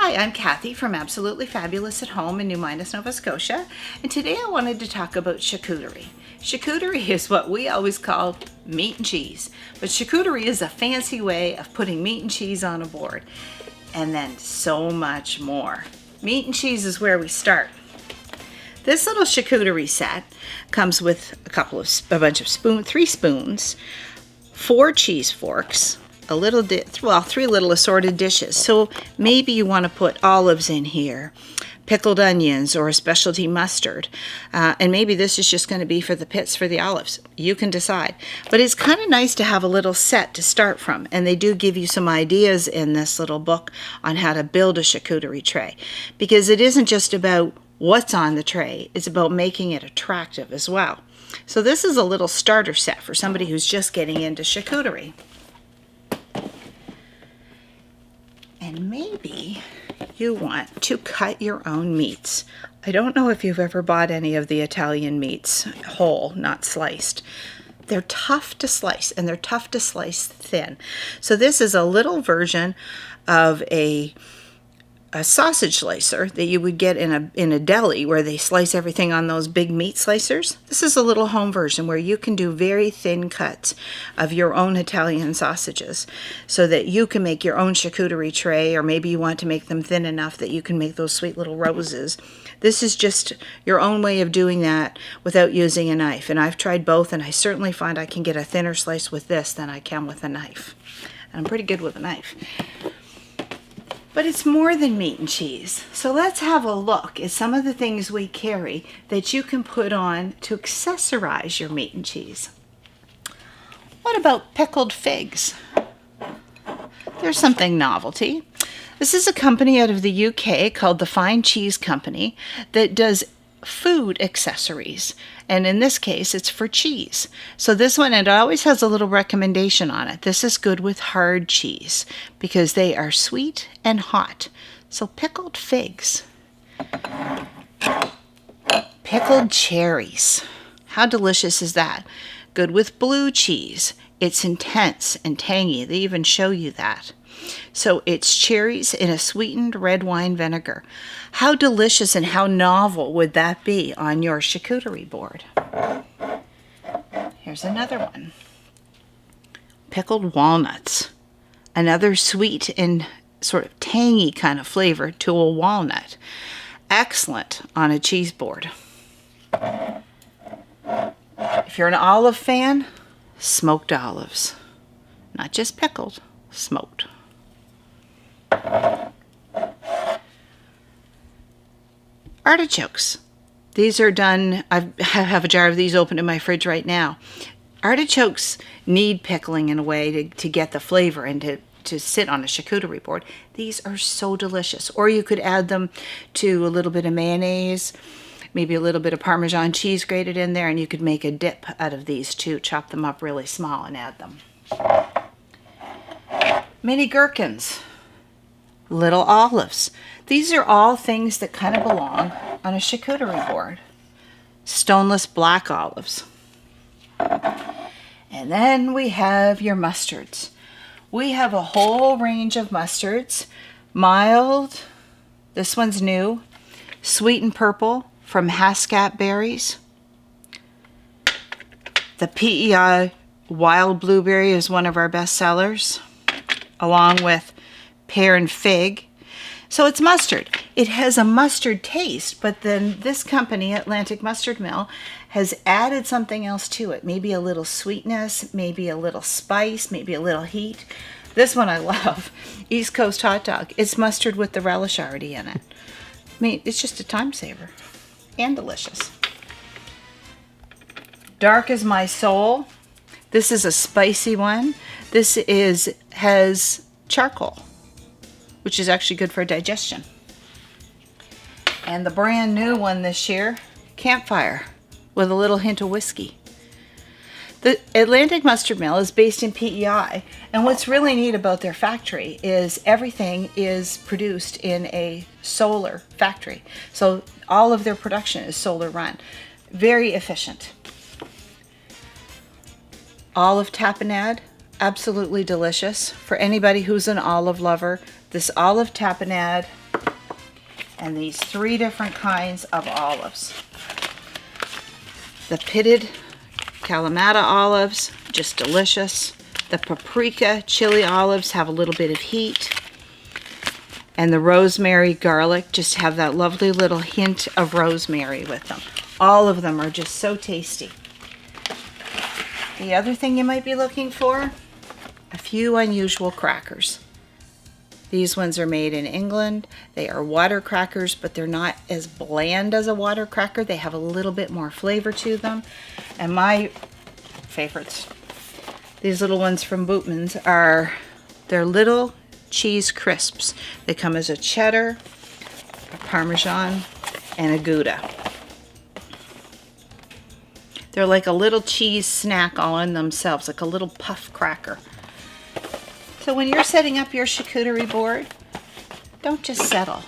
Hi, I'm Kathy from Absolutely Fabulous at Home in New Minas, Nova Scotia, and today I wanted to talk about charcuterie. Charcuterie is what we always call meat and cheese, but charcuterie is a fancy way of putting meat and cheese on a board, and then so much more. Meat and cheese is where we start. This little charcuterie set comes with a bunch of 3 spoons, 4 cheese forks, three little assorted dishes. So maybe you want to put olives in here, pickled onions, or a specialty mustard. And maybe this is just going to be for the pits for the olives. You can decide. But it's kind of nice to have a little set to start from. And they do give you some ideas in this little book on how to build a charcuterie tray. Because it isn't just about what's on the tray, it's about making it attractive as well. So this is a little starter set for somebody who's just getting into charcuterie. And maybe you want to cut your own meats. I don't know if you've ever bought any of the Italian meats whole, not sliced. They're tough to slice, and they're tough to slice thin. So this is a little version of a sausage slicer that you would get in a deli where they slice everything on those big meat slicers. This is a little home version where you can do very thin cuts of your own Italian sausages so that you can make your own charcuterie tray, or maybe you want to make them thin enough that you can make those sweet little roses. This is just your own way of doing that without using a knife. And I've tried both, and I certainly find I can get a thinner slice with this than I can with a knife. And I'm pretty good with a knife. But it's more than meat and cheese. So let's have a look at some of the things we carry that you can put on to accessorize your meat and cheese. What about pickled figs? There's something novelty. This is a company out of the UK called the Fine Cheese Company that does food accessories, and in this case it's for cheese. So this one, it always has a little recommendation on it. This is good with hard cheese because they are sweet and hot. So pickled figs, pickled cherries, how delicious is that? Good with blue cheese. It's intense and tangy. They even show you that. So it's cherries in a sweetened red wine vinegar. How delicious and how novel would that be on your charcuterie board? Here's another one. Pickled walnuts. Another sweet and sort of tangy kind of flavor to a walnut. Excellent on a cheese board. If you're an olive fan, smoked olives. Not just pickled, smoked. Artichokes. These are done, I have a jar of these open in my fridge right now. Artichokes need pickling in a way to get the flavor and to sit on a charcuterie board. These are so delicious. Or you could add them to a little bit of mayonnaise, maybe a little bit of Parmesan cheese grated in there, and you could make a dip out of these too. Chop them up really small and add them. Mini gherkins. Little olives. These are all things that kind of belong on a charcuterie board. Stoneless black olives. And then we have your mustards. We have a whole range of mustards. Mild, this one's new. Sweet and purple from Hascat berries. The PEI wild blueberry is one of our best sellers, along with pear and fig. So it's mustard. It has a mustard taste, but then this company, Atlantic Mustard Mill, has added something else to it. Maybe a little sweetness, maybe a little spice, maybe a little heat. This one I love. East Coast hot dog. It's mustard with the relish already in it. I mean, it's just a time saver and delicious. Dark as my soul. This is a spicy one. This has charcoal, which is actually good for digestion. And the brand new one this year, campfire, with a little hint of whiskey. The Atlantic Mustard Mill is based in PEI, and what's really neat about their factory is everything is produced in a solar factory. So all of their production is solar run. Very efficient. Olive tapenade, absolutely delicious. For anybody who's an olive lover, this olive tapenade and these 3 different kinds of olives. The pitted Kalamata olives, just delicious. The paprika chili olives have a little bit of heat. And the rosemary garlic just have that lovely little hint of rosemary with them. All of them are just so tasty. The other thing you might be looking for, a few unusual crackers. These ones are made in England. They are water crackers, but they're not as bland as a water cracker. They have a little bit more flavor to them. And my favorites, these little ones from Bootman's, they're little cheese crisps. They come as a cheddar, a Parmesan, and a Gouda. They're like a little cheese snack all in themselves, like a little puff cracker. So when you're setting up your charcuterie board, don't just settle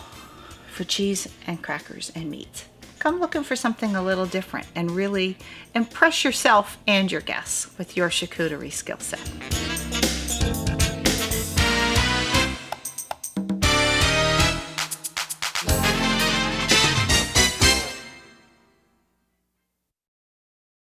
for cheese and crackers and meat. Come looking for something a little different and really impress yourself and your guests with your charcuterie skill set.